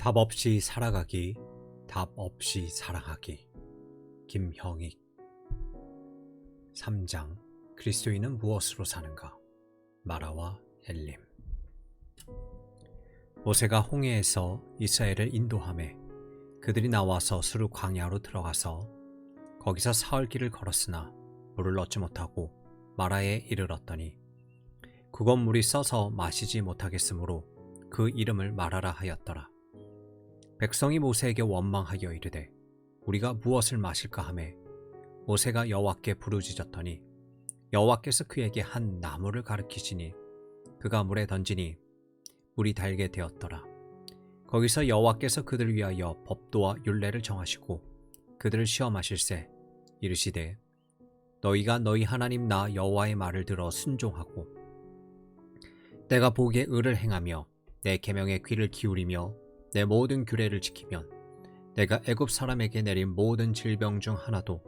답 없이 살아가기, 답 없이 사랑하기. 김형익. 3장. 그리스도인은 무엇으로 사는가? 마라와 엘림. 모세가 홍해에서 이스라엘을 인도하매 그들이 나와서 수르 광야로 들어가서 거기서 사흘 길을 걸었으나 물을 얻지 못하고 마라에 이르렀더니 그곳 물이 써서 마시지 못하겠으므로 그 이름을 마라라 하였더라. 백성이 모세에게 원망하여 이르되 우리가 무엇을 마실까 하매 모세가 여호와께 부르짖었더니 여호와께서 그에게 한 나무를 가르치시니 그가 물에 던지니 물이 달게 되었더라. 거기서 여호와께서 그들을 위하여 법도와 율례를 정하시고 그들을 시험하실세 이르시되 너희가 너희 하나님 나 여호와의 말을 들어 순종하고 내가 보기에 의를 행하며 내 계명에 귀를 기울이며 내 모든 규례를 지키면 내가 애굽 사람에게 내린 모든 질병 중 하나도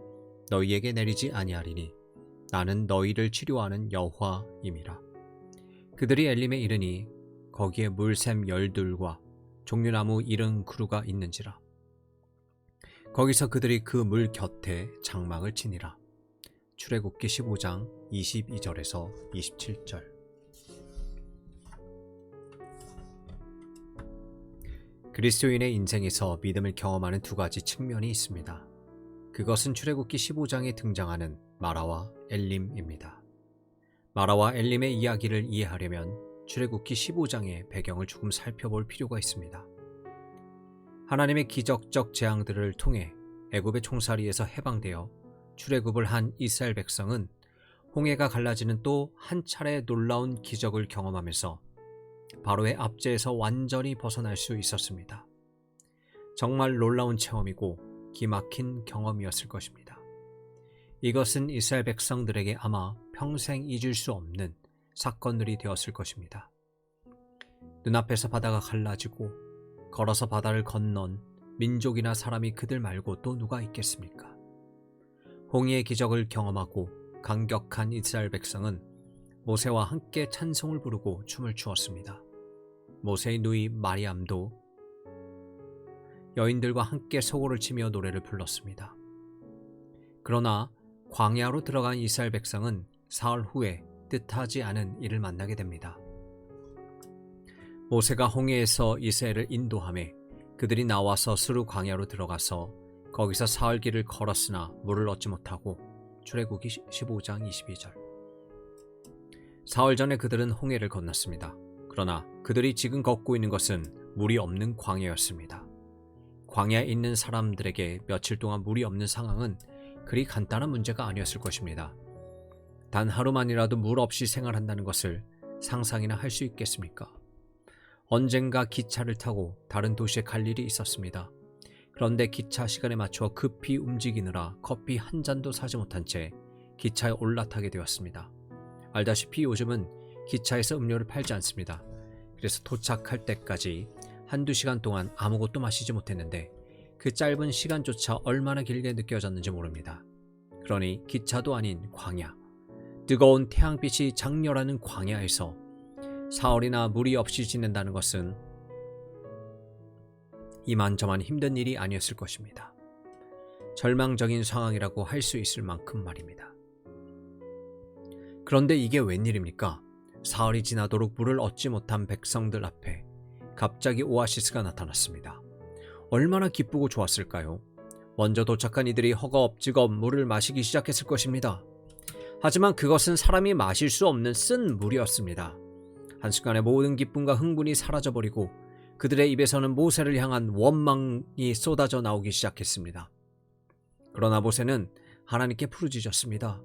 너희에게 내리지 아니하리니 나는 너희를 치료하는 여호와임이라. 그들이 엘림에 이르니 거기에 물샘 12과 종려나무 70그루가 있는지라. 거기서 그들이 그 물 곁에 장막을 치니라. 출애굽기 15장 22절에서 27절. 그리스도인의 인생에서 믿음을 경험하는 두 가지 측면이 있습니다. 그것은 출애굽기 15장에 등장하는 마라와 엘림입니다. 마라와 엘림의 이야기를 이해하려면 출애굽기 15장의 배경을 조금 살펴볼 필요가 있습니다. 하나님의 기적적 재앙들을 통해 애굽의 총살이에서 해방되어 출애굽을 한 이스라엘 백성은 홍해가 갈라지는 또 한 차례 놀라운 기적을 경험하면서 바로의 압제에서 완전히 벗어날 수 있었습니다. 정말 놀라운 체험이고 기막힌 경험이었을 것입니다. 이것은 이스라엘 백성들에게 아마 평생 잊을 수 없는 사건들이 되었을 것입니다. 눈앞에서 바다가 갈라지고 걸어서 바다를 건넌 민족이나 사람이 그들 말고 또 누가 있겠습니까? 홍해의 기적을 경험하고 감격한 이스라엘 백성은 모세와 함께 찬송을 부르고 춤을 추었습니다. 모세의 누이 마리암도 여인들과 함께 소고를 치며 노래를 불렀습니다. 그러나 광야로 들어간 이스라엘 백성은 사흘 후에 뜻하지 않은 일을 만나게 됩니다. 모세가 홍해에서 이스라엘을 인도하매 그들이 나와서 수르 광야로 들어가서 거기서 사흘 길을 걸었으나 물을 얻지 못하고 출애굽기 15장 22절. 사흘 전에 그들은 홍해를 건넜습니다. 그러나 그들이 지금 걷고 있는 것은 물이 없는 광야였습니다. 광야에 있는 사람들에게 며칠 동안 물이 없는 상황은 그리 간단한 문제가 아니었을 것입니다. 단 하루만이라도 물 없이 생활한다는 것을 상상이나 할 수 있겠습니까? 언젠가 기차를 타고 다른 도시에 갈 일이 있었습니다. 그런데 기차 시간에 맞춰 급히 움직이느라 커피 한 잔도 사지 못한 채 기차에 올라타게 되었습니다. 알다시피 요즘은 기차에서 음료를 팔지 않습니다. 그래서 도착할 때까지 한두 시간 동안 아무것도 마시지 못했는데 그 짧은 시간조차 얼마나 길게 느껴졌는지 모릅니다. 그러니 기차도 아닌 광야, 뜨거운 태양빛이 장렬하는 광야에서 사흘이나 물이 없이 지낸다는 것은 이만저만 힘든 일이 아니었을 것입니다. 절망적인 상황이라고 할 수 있을 만큼 말입니다. 그런데 이게 웬일입니까? 사흘이 지나도록 물을 얻지 못한 백성들 앞에 갑자기 오아시스가 나타났습니다. 얼마나 기쁘고 좋았을까요? 먼저 도착한 이들이 허겁지겁 물을 마시기 시작했을 것입니다. 하지만 그것은 사람이 마실 수 없는 쓴 물이었습니다. 한순간에 모든 기쁨과 흥분이 사라져버리고 그들의 입에서는 모세를 향한 원망이 쏟아져 나오기 시작했습니다. 그러나 모세는 하나님께 부르짖었습니다.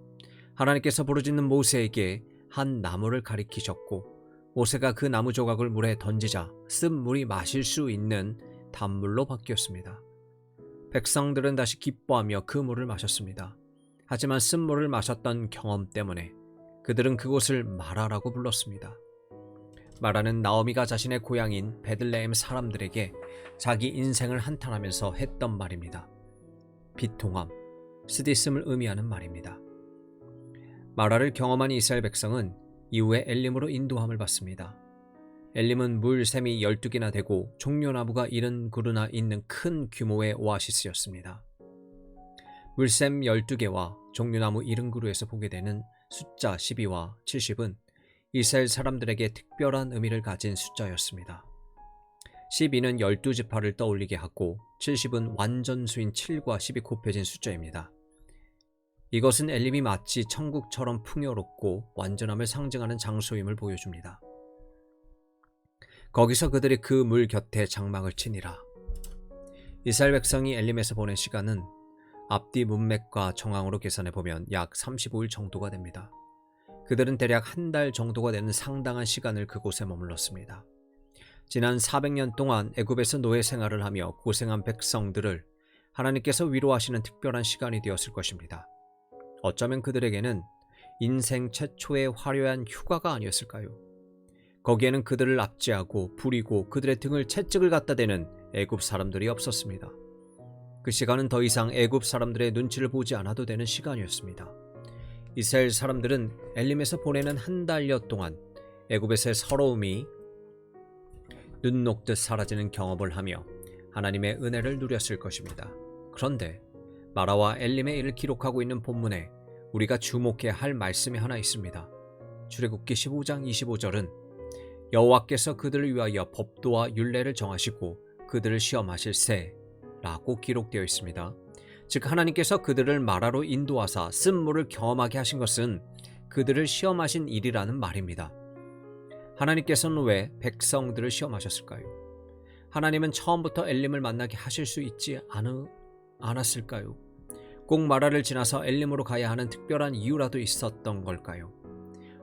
하나님께서 부르짖는 모세에게 한 나무를 가리키셨고 모세가 그 나무 조각을 물에 던지자 쓴 물이 마실 수 있는 단물로 바뀌었습니다. 백성들은 다시 기뻐하며 그 물을 마셨습니다. 하지만 쓴 물을 마셨던 경험 때문에 그들은 그곳을 마라라고 불렀습니다. 마라는 나오미가 자신의 고향인 베들레헴 사람들에게 자기 인생을 한탄하면서 했던 말입니다. 비통함, 쓰디씀을 의미하는 말입니다. 마라를 경험한 이스라엘 백성은 이후에 엘림으로 인도함을 받습니다. 엘림은 물샘이 12개나 되고 종려나무가 70그루나 있는 큰 규모의 오아시스였습니다. 물샘 12개와 종려나무 70그루에서 보게 되는 숫자 12와 70은 이스라엘 사람들에게 특별한 의미를 가진 숫자였습니다. 12는 12지파를 떠올리게 하고 70은 완전수인 7과 10이 곱해진 숫자입니다. 이것은 엘림이 마치 천국처럼 풍요롭고 완전함을 상징하는 장소임을 보여줍니다. 거기서 그들이 그 물 곁에 장막을 치니라. 이스라엘 백성이 엘림에서 보낸 시간은 앞뒤 문맥과 정황으로 계산해 보면 약 35일 정도가 됩니다. 그들은 대략 한 달 정도가 되는 상당한 시간을 그곳에 머물렀습니다. 지난 400년 동안 애굽에서 노예 생활을 하며 고생한 백성들을 하나님께서 위로하시는 특별한 시간이 되었을 것입니다. 어쩌면 그들에게는 인생 최초의 화려한 휴가가 아니었을까요? 거기에는 그들을 압제하고 부리고 그들의 등을 채찍을 갖다 대는 애굽 사람들이 없었습니다. 그 시간은 더 이상 애굽 사람들의 눈치를 보지 않아도 되는 시간이었습니다. 이스라엘 사람들은 엘림에서 보내는 한 달여 동안 애굽에서의 서러움이 눈 녹듯 사라지는 경험을 하며 하나님의 은혜를 누렸을 것입니다. 그런데 마라와 엘림의 일을 기록하고 있는 본문에 우리가 주목해야 할 말씀이 하나 있습니다. 출애굽기 15장 25절은 여호와께서 그들을 위하여 법도와 율례를 정하시고 그들을 시험하실세 라고 기록되어 있습니다. 즉 하나님께서 그들을 마라로 인도하사 쓴물을 경험하게 하신 것은 그들을 시험하신 일이라는 말입니다. 하나님께서는 왜 백성들을 시험하셨을까요? 하나님은 처음부터 엘림을 만나게 하실 수 있지 않았을까요? 꼭 마라를 지나서 엘림으로 가야 하는 특별한 이유라도 있었던 걸까요?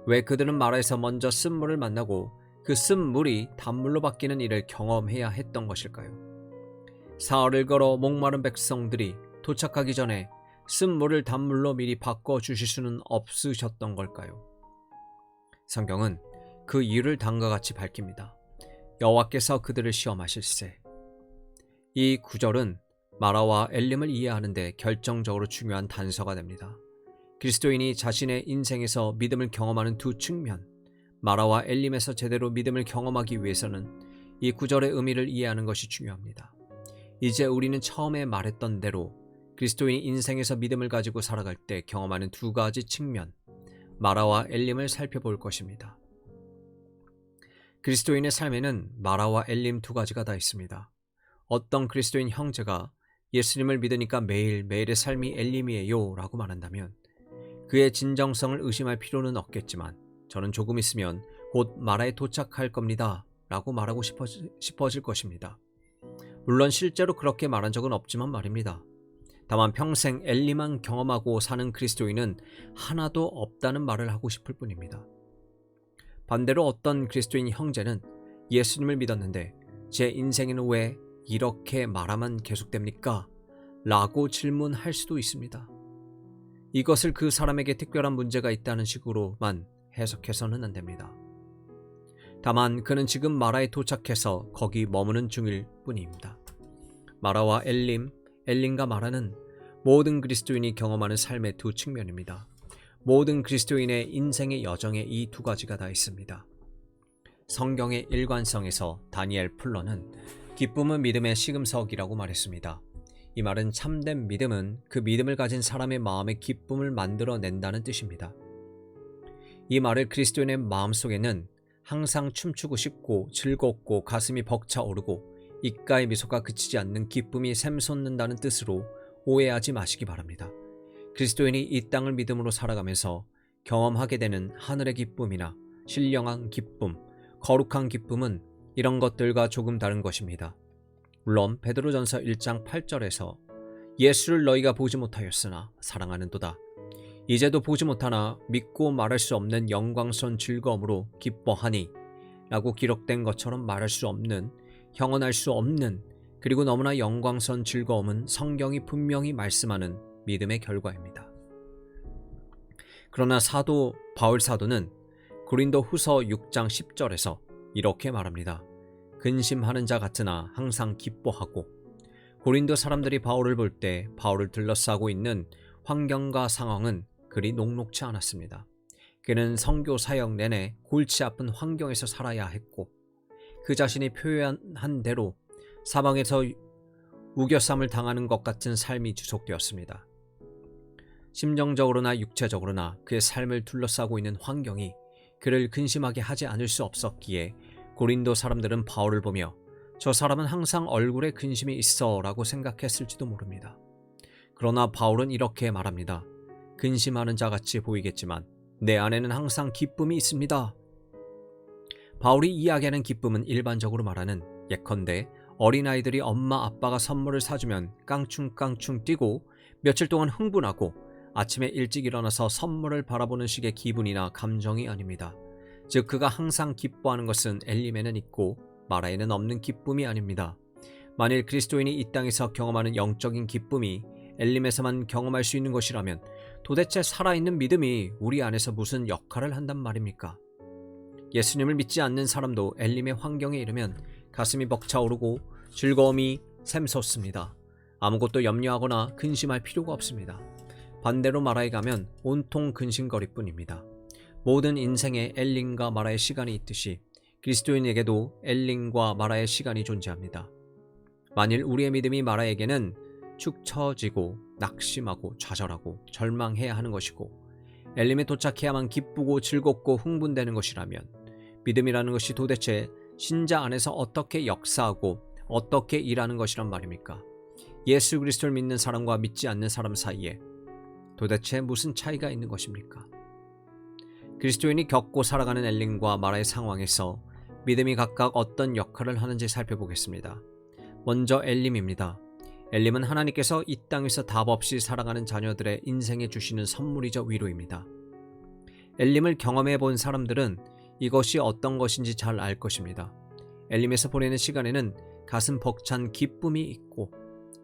왜 그들은 마라에서 먼저 쓴물을 만나고 그 쓴물이 단물로 바뀌는 일을 경험해야 했던 것일까요? 사흘을 걸어 목마른 백성들이 도착하기 전에 쓴물을 단물로 미리 바꿔주실 수는 없으셨던 걸까요? 성경은 그 이유를 다음과 같이 밝힙니다. 여호와께서 그들을 시험하실세. 이 구절은 마라와 엘림을 이해하는 데 결정적으로 중요한 단서가 됩니다. 그리스도인이 자신의 인생에서 믿음을 경험하는 두 측면, 마라와 엘림에서 제대로 믿음을 경험하기 위해서는 이 구절의 의미를 이해하는 것이 중요합니다. 이제 우리는 처음에 말했던 대로 그리스도인이 인생에서 믿음을 가지고 살아갈 때 경험하는 두 가지 측면, 마라와 엘림을 살펴볼 것입니다. 그리스도인의 삶에는 마라와 엘림 두 가지가 다 있습니다. 어떤 그리스도인 형제가 예수님을 믿으니까 매일매일의 삶이 엘림이에요 라고 말한다면 그의 진정성을 의심할 필요는 없겠지만 저는 조금 있으면 곧 마라에 도착할 겁니다 라고 말하고 싶어질 것입니다. 물론 실제로 그렇게 말한 적은 없지만 말입니다. 다만 평생 엘림만 경험하고 사는 그리스도인은 하나도 없다는 말을 하고 싶을 뿐입니다. 반대로 어떤 그리스도인 형제는 예수님을 믿었는데 제 인생에는 왜 이렇게 마라만 계속됩니까? 라고 질문할 수도 있습니다. 이것을 그 사람에게 특별한 문제가 있다는 식으로만 해석해서는 안 됩니다. 다만 그는 지금 마라에 도착해서 거기 머무는 중일 뿐입니다. 마라와 엘림과 마라는 모든 그리스도인이 경험하는 삶의 두 측면입니다. 모든 그리스도인의 인생의 여정에 이 두 가지가 다 있습니다. 성경의 일관성에서 다니엘 풀러는 기쁨은 믿음의 시금석이라고 말했습니다. 이 말은 참된 믿음은 그 믿음을 가진 사람의 마음에 기쁨을 만들어낸다는 뜻입니다. 이 말을 그리스도인의 마음속에는 항상 춤추고 싶고 즐겁고 가슴이 벅차오르고 입가의 미소가 그치지 않는 기쁨이 샘솟는다는 뜻으로 오해하지 마시기 바랍니다. 그리스도인이 이 땅을 믿음으로 살아가면서 경험하게 되는 하늘의 기쁨이나 신령한 기쁨, 거룩한 기쁨은 이런 것들과 조금 다른 것입니다. 물론 베드로전서 1장 8절에서 예수를 너희가 보지 못하였으나 사랑하는도다. 이제도 보지 못하나 믿고 말할 수 없는 영광스러운 즐거움으로 기뻐하니 라고 기록된 것처럼 말할 수 없는, 형언할 수 없는, 그리고 너무나 영광스러운 즐거움은 성경이 분명히 말씀하는 믿음의 결과입니다. 그러나 바울 사도는 고린도 후서 6장 10절에서 이렇게 말합니다. 근심하는 자 같으나 항상 기뻐하고. 고린도 사람들이 바울을 볼 때 바울을 둘러싸고 있는 환경과 상황은 그리 녹록치 않았습니다. 그는 선교 사역 내내 골치 아픈 환경에서 살아야 했고 그 자신이 표현한 대로 사방에서 우겨쌈을 당하는 것 같은 삶이 지속되었습니다. 심정적으로나 육체적으로나 그의 삶을 둘러싸고 있는 환경이 그를 근심하게 하지 않을 수 없었기에 고린도 사람들은 바울을 보며 저 사람은 항상 얼굴에 근심이 있어 라고 생각했을지도 모릅니다. 그러나 바울은 이렇게 말합니다. 근심하는 자 같이 보이겠지만 내 안에는 항상 기쁨이 있습니다. 바울이 이야기하는 기쁨은 일반적으로 말하는 예컨대 어린아이들이 엄마 아빠가 선물을 사주면 깡충깡충 뛰고 며칠 동안 흥분하고 아침에 일찍 일어나서 선물을 바라보는 식의 기분이나 감정이 아닙니다. 즉 그가 항상 기뻐하는 것은 엘림에는 있고 마라에는 없는 기쁨이 아닙니다. 만일 그리스도인이 이 땅에서 경험하는 영적인 기쁨이 엘림에서만 경험할 수 있는 것이라면 도대체 살아있는 믿음이 우리 안에서 무슨 역할을 한단 말입니까? 예수님을 믿지 않는 사람도 엘림의 환경에 이르면 가슴이 벅차오르고 즐거움이 샘솟습니다. 아무것도 염려하거나 근심할 필요가 없습니다. 반대로 마라에 가면 온통 근심거릴 뿐입니다. 모든 인생에 엘림과 마라의 시간이 있듯이 그리스도인에게도 엘림과 마라의 시간이 존재합니다. 만일 우리의 믿음이 마라에게는 축 처지고 낙심하고 좌절하고 절망해야 하는 것이고 엘림에 도착해야만 기쁘고 즐겁고 흥분되는 것이라면 믿음이라는 것이 도대체 신자 안에서 어떻게 역사하고 어떻게 일하는 것이란 말입니까? 예수 그리스도를 믿는 사람과 믿지 않는 사람 사이에 도대체 무슨 차이가 있는 것입니까? 그리스도인이 겪고 살아가는 엘림과 마라의 상황에서 믿음이 각각 어떤 역할을 하는지 살펴보겠습니다. 먼저 엘림입니다. 엘림은 하나님께서 이 땅에서 답 없이 살아가는 자녀들의 인생에 주시는 선물이자 위로입니다. 엘림을 경험해 본 사람들은 이것이 어떤 것인지 잘 알 것입니다. 엘림에서 보내는 시간에는 가슴 벅찬 기쁨이 있고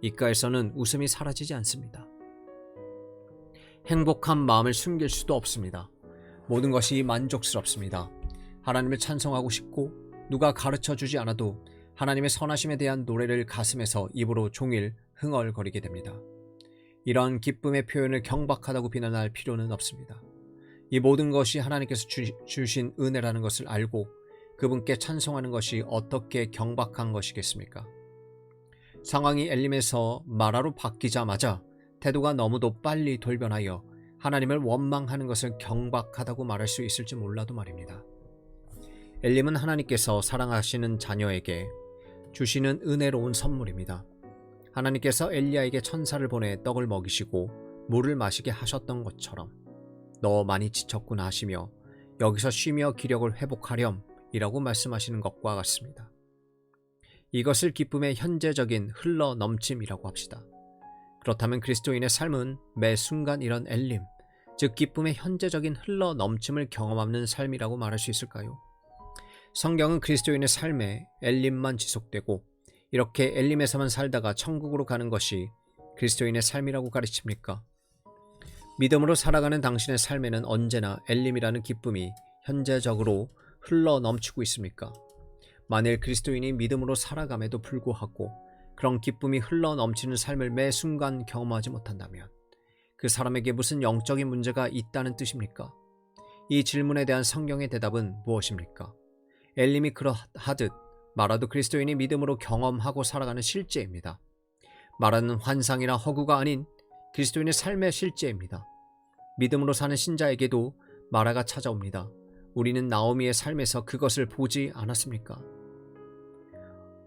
입가에서는 웃음이 사라지지 않습니다. 행복한 마음을 숨길 수도 없습니다. 모든 것이 만족스럽습니다. 하나님을 찬송하고 싶고 누가 가르쳐주지 않아도 하나님의 선하심에 대한 노래를 가슴에서 입으로 종일 흥얼거리게 됩니다. 이러한 기쁨의 표현을 경박하다고 비난할 필요는 없습니다. 이 모든 것이 하나님께서 주신 은혜라는 것을 알고 그분께 찬송하는 것이 어떻게 경박한 것이겠습니까? 상황이 엘림에서 마라로 바뀌자마자 태도가 너무도 빨리 돌변하여 하나님을 원망하는 것을 경박하다고 말할 수 있을지 몰라도 말입니다. 엘림은 하나님께서 사랑하시는 자녀에게 주시는 은혜로운 선물입니다. 하나님께서 엘리야에게 천사를 보내 떡을 먹이시고 물을 마시게 하셨던 것처럼 너 많이 지쳤구나 하시며 여기서 쉬며 기력을 회복하렴 이라고 말씀하시는 것과 같습니다. 이것을 기쁨의 현재적인 흘러 넘침이라고 합시다. 그렇다면 그리스도인의 삶은 매 순간 이런 엘림, 즉 기쁨의 현재적인 흘러 넘침을 경험하는 삶이라고 말할 수 있을까요? 성경은 그리스도인의 삶에 엘림만 지속되고 이렇게 엘림에서만 살다가 천국으로 가는 것이 그리스도인의 삶이라고 가르칩니까? 믿음으로 살아가는 당신의 삶에는 언제나 엘림이라는 기쁨이 현재적으로 흘러 넘치고 있습니까? 만일 그리스도인이 믿음으로 살아감에도 불구하고 그런 기쁨이 흘러 넘치는 삶을 매 순간 경험하지 못한다면 그 사람에게 무슨 영적인 문제가 있다는 뜻입니까? 이 질문에 대한 성경의 대답은 무엇입니까? 엘림이 그러하듯 마라도 그리스도인이 믿음으로 경험하고 살아가는 실제입니다. 마라는 환상이나 허구가 아닌 그리스도인의 삶의 실제입니다. 믿음으로 사는 신자에게도 마라가 찾아옵니다. 우리는 나오미의 삶에서 그것을 보지 않았습니까?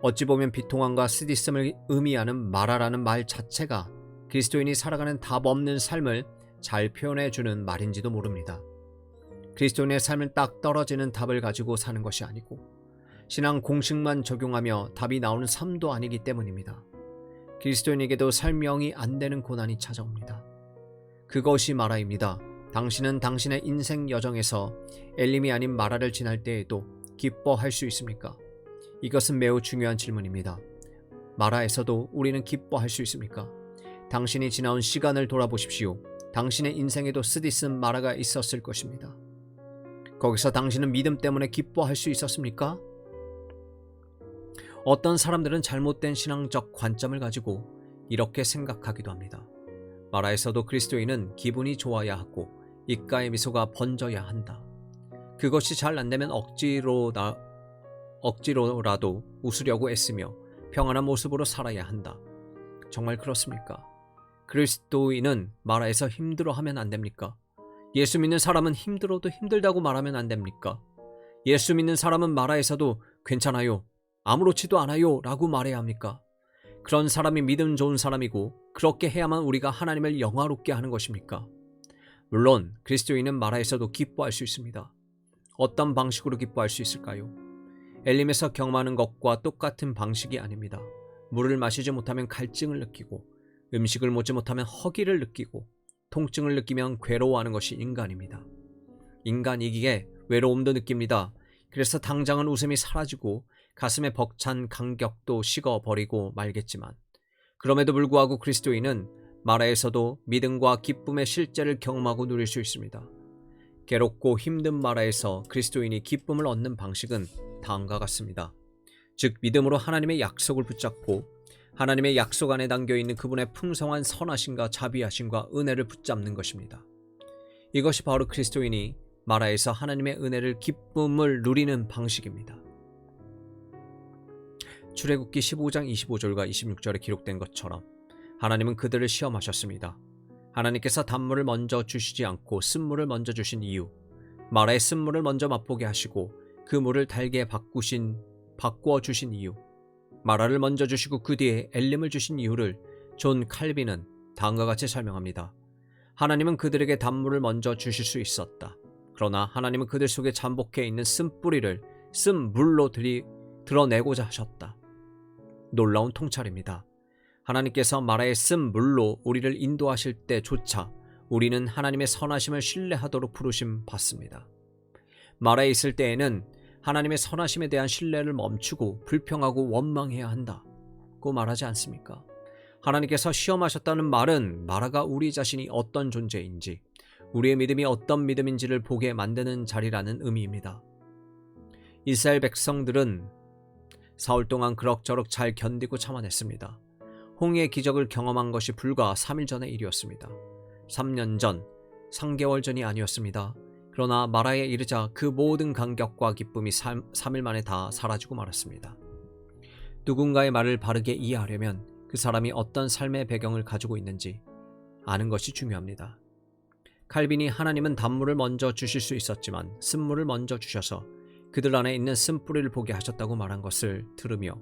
어찌 보면 비통함과 쓰디씀을 의미하는 마라라는 말 자체가 그리스도인이 살아가는 답 없는 삶을 잘 표현해주는 말인지도 모릅니다. 그리스도인의 삶은 딱 떨어지는 답을 가지고 사는 것이 아니고 신앙 공식만 적용하며 답이 나오는 삶도 아니기 때문입니다. 그리스도인에게도 설명이 안 되는 고난이 찾아옵니다. 그것이 마라입니다. 당신은 당신의 인생 여정에서 엘림이 아닌 마라를 지날 때에도 기뻐할 수 있습니까? 이것은 매우 중요한 질문입니다. 마라에서도 우리는 기뻐할 수 있습니까? 당신이 지나온 시간을 돌아보십시오. 당신의 인생에도 쓰디쓴 마라가 있었을 것입니다. 거기서 당신은 믿음 때문에 기뻐할 수 있었습니까? 어떤 사람들은 잘못된 신앙적 관점을 가지고 이렇게 생각하기도 합니다. 마라에서도 그리스도인은 기분이 좋아야 하고 입가에 미소가 번져야 한다. 그것이 잘 안되면 억지로 억지로라도 웃으려고 애쓰며 평안한 모습으로 살아야 한다. 정말 그렇습니까? 그리스도인은 마라에서 힘들어하면 안 됩니까? 예수 믿는 사람은 힘들어도 힘들다고 말하면 안 됩니까? 예수 믿는 사람은 마라에서도 괜찮아요, 아무렇지도 않아요 라고 말해야 합니까? 그런 사람이 믿음 좋은 사람이고 그렇게 해야만 우리가 하나님을 영화롭게 하는 것입니까? 물론 그리스도인은 마라에서도 기뻐할 수 있습니다. 어떤 방식으로 기뻐할 수 있을까요? 엘림에서 경험하는 것과 똑같은 방식이 아닙니다. 물을 마시지 못하면 갈증을 느끼고, 음식을 먹지 못하면 허기를 느끼고, 통증을 느끼면 괴로워하는 것이 인간입니다. 인간이기에 외로움도 느낍니다. 그래서 당장은 웃음이 사라지고 가슴에 벅찬 감격도 식어버리고 말겠지만, 그럼에도 불구하고 그리스도인은 마라에서도 믿음과 기쁨의 실제를 경험하고 누릴 수 있습니다. 괴롭고 힘든 마라에서 그리스도인이 기쁨을 얻는 방식은 다음과 같습니다. 즉 믿음으로 하나님의 약속을 붙잡고 하나님의 약속 안에 담겨있는 그분의 풍성한 선하심과 자비하심과 은혜를 붙잡는 것입니다. 이것이 바로 그리스도인이 마라에서 하나님의 은혜를 기쁨을 누리는 방식입니다. 출애굽기 15장 25절과 26절에 기록된 것처럼 하나님은 그들을 시험하셨습니다. 하나님께서 단물을 먼저 주시지 않고 쓴물을 먼저 주신 이유, 마라의 쓴물을 먼저 맛보게 하시고 그 물을 달게 바꾸어 주신 이유, 마라를 먼저 주시고 그 뒤에 엘림을 주신 이유를 존 칼빈은 다음과 같이 설명합니다. 하나님은 그들에게 단물을 먼저 주실 수 있었다. 그러나 하나님은 그들 속에 잠복해 있는 쓴뿌리를 쓴물로 드러내고자 하셨다. 놀라운 통찰입니다. 하나님께서 마라의 쓴물로 우리를 인도하실 때조차 우리는 하나님의 선하심을 신뢰하도록 부르심 받습니다. 마라에 있을 때에는 하나님의 선하심에 대한 신뢰를 멈추고 불평하고 원망해야 한다고 말하지 않습니까? 하나님께서 시험하셨다는 말은 마라가 우리 자신이 어떤 존재인지, 우리의 믿음이 어떤 믿음인지를 보게 만드는 자리라는 의미입니다. 이스라엘 백성들은 사흘 동안 그럭저럭 잘 견디고 참아냈습니다. 홍해의 기적을 경험한 것이 불과 3일 전의 일이었습니다. 3년 전, 3개월 전이 아니었습니다. 그러나 마라에 이르자 그 모든 감격과 기쁨이 3일 만에 다 사라지고 말았습니다. 누군가의 말을 바르게 이해하려면 그 사람이 어떤 삶의 배경을 가지고 있는지 아는 것이 중요합니다. 칼빈이 하나님은 단물을 먼저 주실 수 있었지만 쓴물을 먼저 주셔서 그들 안에 있는 쓴뿌리를 보게 하셨다고 말한 것을 들으며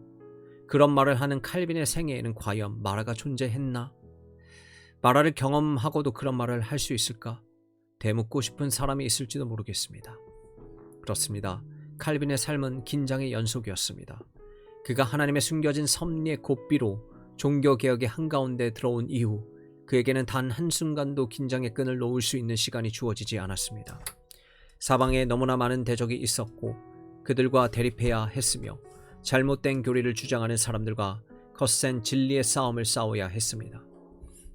그런 말을 하는 칼빈의 생애에는 과연 마라가 존재했나? 마라를 경험하고도 그런 말을 할 수 있을까? 되묻고 싶은 사람이 있을지도 모르겠습니다. 그렇습니다. 칼빈의 삶은 긴장의 연속이었습니다. 그가 하나님의 숨겨진 섭리의 고삐로 종교개혁의 한가운데 들어온 이후 그에게는 단 한순간도 긴장의 끈을 놓을 수 있는 시간이 주어지지 않았습니다. 사방에 너무나 많은 대적이 있었고 그들과 대립해야 했으며 잘못된 교리를 주장하는 사람들과 거센 진리의 싸움을 싸워야 했습니다.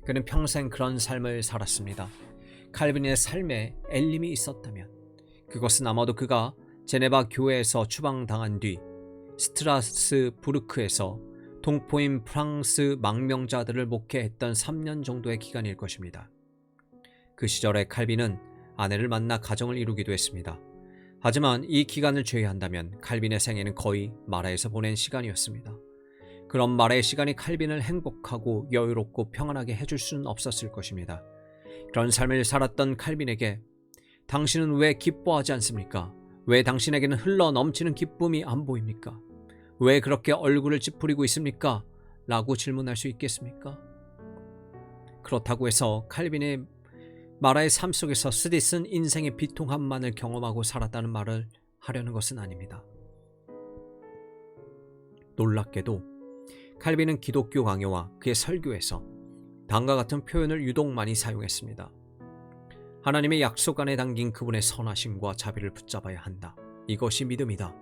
그는 평생 그런 삶을 살았습니다. 칼빈의 삶에 엘림이 있었다면 그것은 아마도 그가 제네바 교회에서 추방당한 뒤 스트라스부르크에서 동포인 프랑스 망명자들을 목회했던 3년 정도의 기간일 것입니다. 그 시절에 칼빈은 아내를 만나 가정을 이루기도 했습니다. 하지만 이 기간을 제외한다면 칼빈의 생애는 거의 마라에서 보낸 시간이었습니다. 그런 마라의 시간이 칼빈을 행복하고 여유롭고 평안하게 해줄 수는 없었을 것입니다. 그런 삶을 살았던 칼빈에게 당신은 왜 기뻐하지 않습니까? 왜 당신에게는 흘러 넘치는 기쁨이 안 보입니까? 왜 그렇게 얼굴을 찌푸리고 있습니까? 라고 질문할 수 있겠습니까? 그렇다고 해서 칼빈의 마라의 삶 속에서 쓰디쓴 인생의 비통함만을 경험하고 살았다는 말을 하려는 것은 아닙니다. 놀랍게도 칼빈은 기독교 강요와 그의 설교에서 다음과 같은 표현을 유독 많이 사용했습니다. 하나님의 약속 안에 담긴 그분의 선하심과 자비를 붙잡아야 한다. 이것이 믿음이다.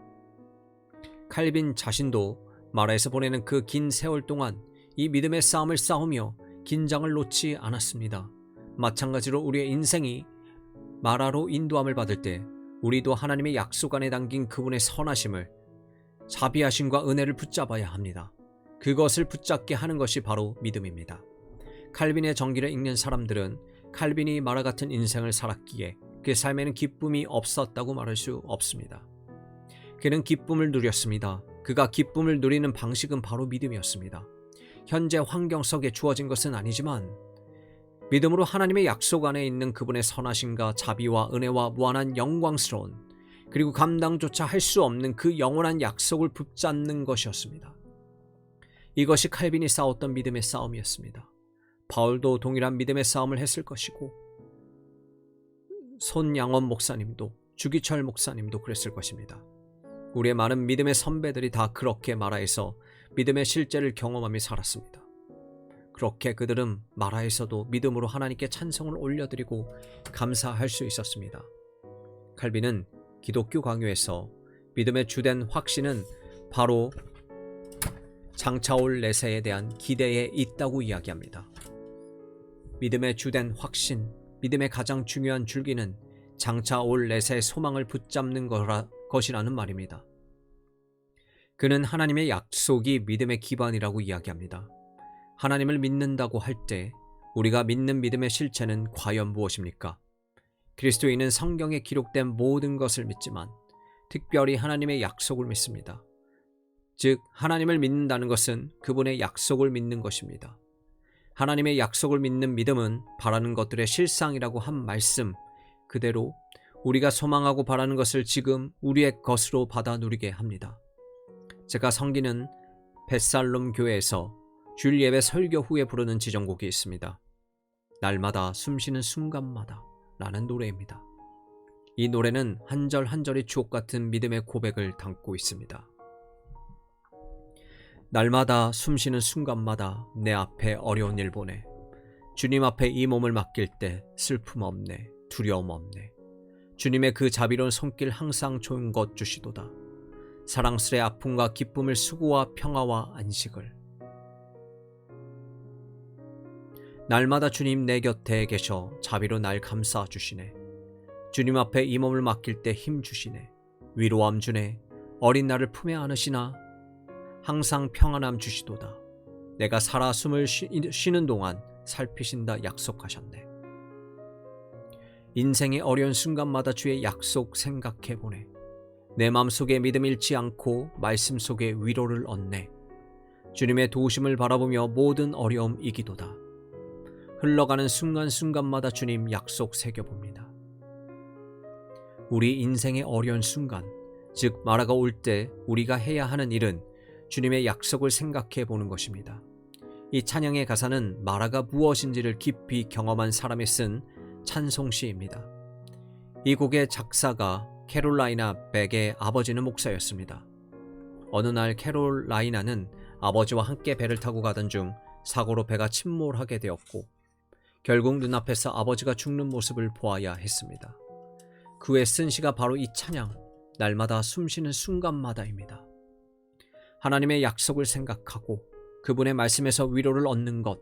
칼빈 자신도 마라에서 보내는 그 긴 세월 동안 이 믿음의 싸움을 싸우며 긴장을 놓지 않았습니다. 마찬가지로 우리의 인생이 마라로 인도함을 받을 때 우리도 하나님의 약속 안에 담긴 그분의 선하심을, 자비하심과 은혜를 붙잡아야 합니다. 그것을 붙잡게 하는 것이 바로 믿음입니다. 칼빈의 전기를 읽는 사람들은 칼빈이 마라 같은 인생을 살았기에 그 삶에는 기쁨이 없었다고 말할 수 없습니다. 그는 기쁨을 누렸습니다. 그가 기쁨을 누리는 방식은 바로 믿음이었습니다. 현재 환경 속에 주어진 것은 아니지만 믿음으로 하나님의 약속 안에 있는 그분의 선하심과 자비와 은혜와 무한한 영광스러운, 그리고 감당조차 할 수 없는 그 영원한 약속을 붙잡는 것이었습니다. 이것이 칼빈이 싸웠던 믿음의 싸움이었습니다. 바울도 동일한 믿음의 싸움을 했을 것이고 손양원 목사님도, 주기철 목사님도 그랬을 것입니다. 우리의 많은 믿음의 선배들이 다 그렇게 마라에서 믿음의 실제를 경험하며 살았습니다. 그렇게 그들은 마라에서도 믿음으로 하나님께 찬송을 올려드리고 감사할 수 있었습니다. 칼빈은 기독교 강요에서 믿음의 주된 확신은 바로 장차올 내세에 대한 기대에 있다고 이야기합니다. 믿음의 주된 확신, 믿음의 가장 중요한 줄기는 장차올 내세의 소망을 붙잡는 것이라는 말입니다. 그는 하나님의 약속이 믿음의 기반이라고 이야기합니다. 하나님을 믿는다고 할 때 우리가 믿는 믿음의 실체는 과연 무엇입니까? 그리스도인은 성경에 기록된 모든 것을 믿지만 특별히 하나님의 약속을 믿습니다. 즉, 하나님을 믿는다는 것은 그분의 약속을 믿는 것입니다. 하나님의 약속을 믿는 믿음은 바라는 것들의 실상이라고 한 말씀 그대로 우리가 소망하고 바라는 것을 지금 우리의 것으로 받아 누리게 합니다. 제가 섬기는 벳살롬 교회에서 주일 예배 설교 후에 부르는 지정곡이 있습니다. 날마다 숨쉬는 순간마다 라는 노래입니다. 이 노래는 한 절 한 절이 주옥 같은 믿음의 고백을 담고 있습니다. 날마다 숨쉬는 순간마다 내 앞에 어려운 일 보내. 주님 앞에 이 몸을 맡길 때 슬픔 없네, 두려움 없네. 주님의 그 자비로운 손길 항상 좋은 것 주시도다. 사랑스레 아픔과 기쁨을, 수고와 평화와 안식을. 날마다 주님 내 곁에 계셔 자비로 날 감싸 주시네. 주님 앞에 이 몸을 맡길 때 힘 주시네. 위로함 주네. 어린 나를 품에 안으시나 항상 평안함 주시도다. 내가 살아 숨을 쉬는 동안 살피신다 약속하셨네. 인생의 어려운 순간마다 주의 약속 생각해 보네. 내 마음속에 믿음 잃지 않고 말씀 속에 위로를 얻네. 주님의 도우심을 바라보며 모든 어려움 이기도다. 흘러가는 순간순간마다 주님 약속 새겨봅니다. 우리 인생의 어려운 순간, 즉 마라가 올 때 우리가 해야 하는 일은 주님의 약속을 생각해 보는 것입니다. 이 찬양의 가사는 마라가 무엇인지를 깊이 경험한 사람이 쓴 찬송시입니다. 이 곡의 작사가 캐롤라이나 백의 아버지는 목사였습니다. 어느 날 캐롤라이나는 아버지와 함께 배를 타고 가던 중 사고로 배가 침몰하게 되었고 결국 눈앞에서 아버지가 죽는 모습을 보아야 했습니다. 그 후에 쓴 시가 바로 이 찬양, 날마다 숨쉬는 순간마다입니다. 하나님의 약속을 생각하고 그분의 말씀에서 위로를 얻는 것,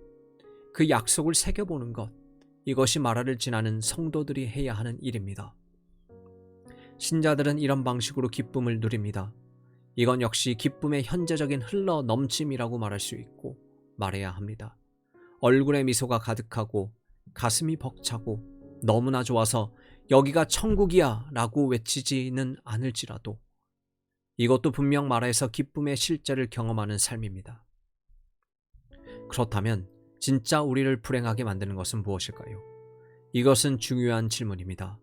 그 약속을 새겨보는 것, 이것이 마라를 지나는 성도들이 해야 하는 일입니다. 신자들은 이런 방식으로 기쁨을 누립니다. 이건 역시 기쁨의 현재적인 흘러 넘침이라고 말할 수 있고 말해야 합니다. 얼굴에 미소가 가득하고 가슴이 벅차고 너무나 좋아서 여기가 천국이야 라고 외치지는 않을지라도 이것도 분명 마라에서 기쁨의 실제를 경험하는 삶입니다. 그렇다면 진짜 우리를 불행하게 만드는 것은 무엇일까요? 이것은 중요한 질문입니다.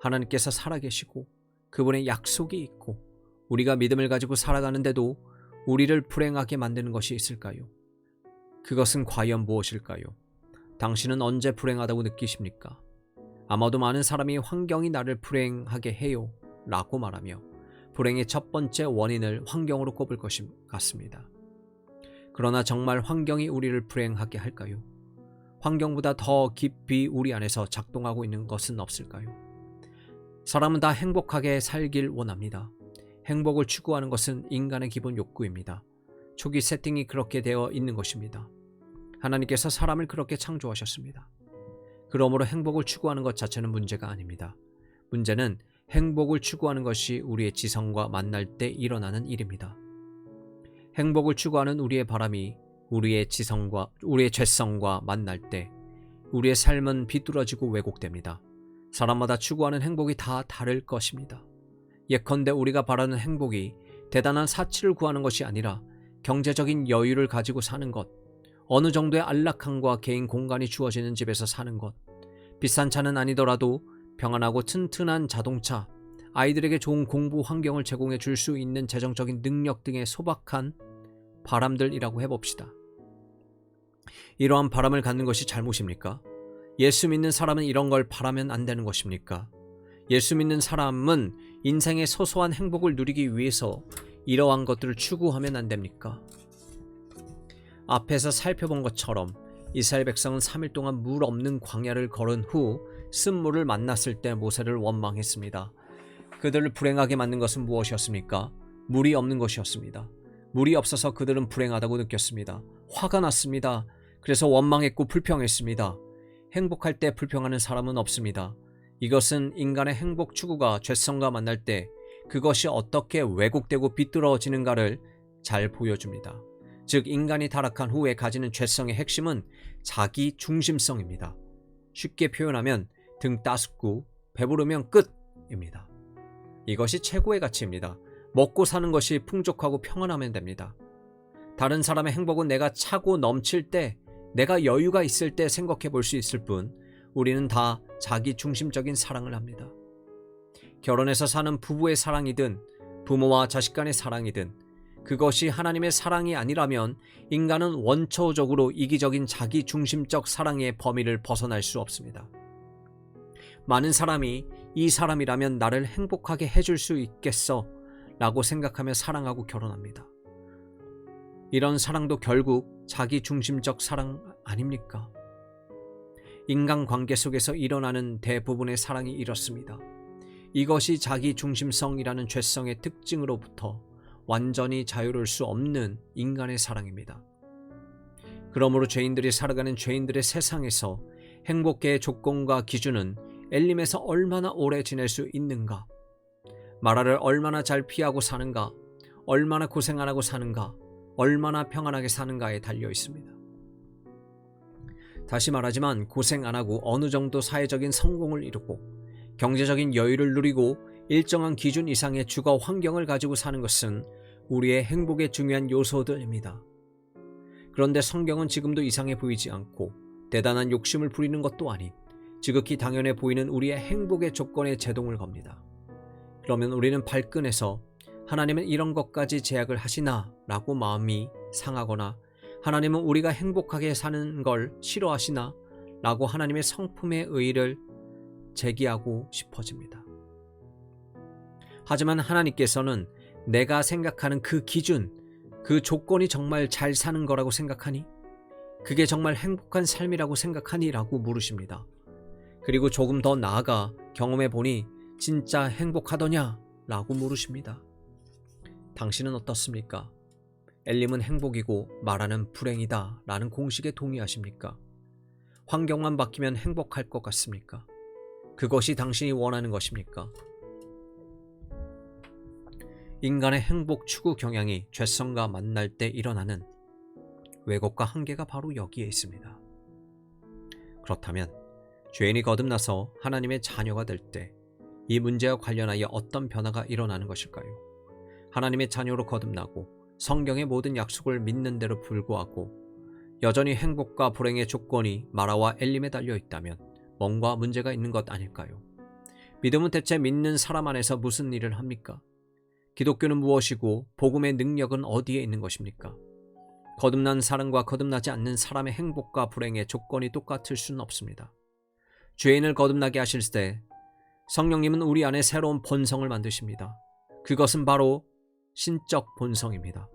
하나님께서 살아계시고 그분의 약속이 있고 우리가 믿음을 가지고 살아가는데도 우리를 불행하게 만드는 것이 있을까요? 그것은 과연 무엇일까요? 당신은 언제 불행하다고 느끼십니까? 아마도 많은 사람이 환경이 나를 불행하게 해요 라고 말하며 불행의 첫 번째 원인을 환경으로 꼽을 것 같습니다. 그러나 정말 환경이 우리를 불행하게 할까요? 환경보다 더 깊이 우리 안에서 작동하고 있는 것은 없을까요? 사람은 다 행복하게 살길 원합니다. 행복을 추구하는 것은 인간의 기본 욕구입니다. 초기 세팅이 그렇게 되어 있는 것입니다. 하나님께서 사람을 그렇게 창조하셨습니다. 그러므로 행복을 추구하는 것 자체는 문제가 아닙니다. 문제는 행복을 추구하는 것이 우리의 지성과 만날 때 일어나는 일입니다. 행복을 추구하는 우리의 바람이 우리의 죄성과 만날 때 우리의 삶은 비뚤어지고 왜곡됩니다. 사람마다 추구하는 행복이 다 다를 것입니다. 예컨대 우리가 바라는 행복이 대단한 사치를 구하는 것이 아니라 경제적인 여유를 가지고 사는 것, 어느 정도의 안락함과 개인 공간이 주어지는 집에서 사는 것, 비싼 차는 아니더라도 평안하고 튼튼한 자동차, 아이들에게 좋은 공부 환경을 제공해 줄 수 있는 재정적인 능력 등의 소박한 바람들이라고 해봅시다. 이러한 바람을 갖는 것이 잘못입니까? 예수 믿는 사람은 이런 걸 바라면 안 되는 것입니까? 예수 믿는 사람은 인생의 소소한 행복을 누리기 위해서 이러한 것들을 추구하면 안 됩니까? 앞에서 살펴본 것처럼 이스라엘 백성은 3일 동안 물 없는 광야를 걸은 후 쓴물을 만났을 때 모세를 원망했습니다. 그들을 불행하게 만든 것은 무엇이었습니까? 물이 없는 것이었습니다. 물이 없어서 그들은 불행하다고 느꼈습니다. 화가 났습니다. 그래서 원망했고 불평했습니다. 행복할 때 불평하는 사람은 없습니다. 이것은 인간의 행복 추구가 죄성과 만날 때 그것이 어떻게 왜곡되고 비뚤어지는가를 잘 보여줍니다. 즉 인간이 타락한 후에 가지는 죄성의 핵심은 자기 중심성입니다. 쉽게 표현하면 등 따숩고 배부르면 끝입니다. 이것이 최고의 가치입니다. 먹고 사는 것이 풍족하고 평안하면 됩니다. 다른 사람의 행복은 내가 차고 넘칠 때, 내가 여유가 있을 때 생각해 볼 수 있을 뿐 우리는 다 자기 중심적인 사랑을 합니다. 결혼해서 사는 부부의 사랑이든 부모와 자식 간의 사랑이든 그것이 하나님의 사랑이 아니라면 인간은 원초적으로 이기적인 자기 중심적 사랑의 범위를 벗어날 수 없습니다. 많은 사람이 이 사람이라면 나를 행복하게 해줄 수 있겠어 라고 생각하며 사랑하고 결혼합니다. 이런 사랑도 결국 자기 중심적 사랑 아닙니까? 인간관계 속에서 일어나는 대부분의 사랑이 이렇습니다. 이것이 자기 중심성이라는 죄성의 특징으로부터 완전히 자유로울 수 없는 인간의 사랑입니다. 그러므로 죄인들이 살아가는 죄인들의 세상에서 행복의 조건과 기준은 엘림에서 얼마나 오래 지낼 수 있는가, 마라를 얼마나 잘 피하고 사는가, 얼마나 고생 안 하고 사는가, 얼마나 평안하게 사는가에 달려 있습니다. 다시 말하지만 고생 안 하고 어느 정도 사회적인 성공을 이루고 경제적인 여유를 누리고 일정한 기준 이상의 주거 환경을 가지고 사는 것은 우리의 행복의 중요한 요소들입니다. 그런데 성경은 지금도 이상해 보이지 않고 대단한 욕심을 부리는 것도 아닌 지극히 당연해 보이는 우리의 행복의 조건에 제동을 겁니다. 그러면 우리는 발끈해서 하나님은 이런 것까지 제약을 하시나 라고 마음이 상하거나 하나님은 우리가 행복하게 사는 걸 싫어하시나 라고 하나님의 성품의 의의를 제기하고 싶어집니다. 하지만 하나님께서는 내가 생각하는 그 기준, 그 조건이 정말 잘 사는 거라고 생각하니? 그게 정말 행복한 삶이라고 생각하니? 라고 물으십니다. 그리고 조금 더 나아가 경험해 보니 진짜 행복하더냐? 라고 물으십니다. 당신은 어떻습니까? 엘림은 행복이고 마라는 불행이다 라는 공식에 동의하십니까? 환경만 바뀌면 행복할 것 같습니까? 그것이 당신이 원하는 것입니까? 인간의 행복 추구 경향이 죄성과 만날 때 일어나는 왜곡과 한계가 바로 여기에 있습니다. 그렇다면 죄인이 거듭나서 하나님의 자녀가 될 때 이 문제와 관련하여 어떤 변화가 일어나는 것일까요? 하나님의 자녀로 거듭나고 성경의 모든 약속을 믿는 데로 불구하고 여전히 행복과 불행의 조건이 마라와 엘림에 달려 있다면 뭔가 문제가 있는 것 아닐까요? 믿음은 대체 믿는 사람 안에서 무슨 일을 합니까? 기독교는 무엇이고 복음의 능력은 어디에 있는 것입니까? 거듭난 사람과 거듭나지 않는 사람의 행복과 불행의 조건이 똑같을 수는 없습니다. 죄인을 거듭나게 하실 때 성령님은 우리 안에 새로운 본성을 만드십니다. 그것은 바로 신적 본성입니다.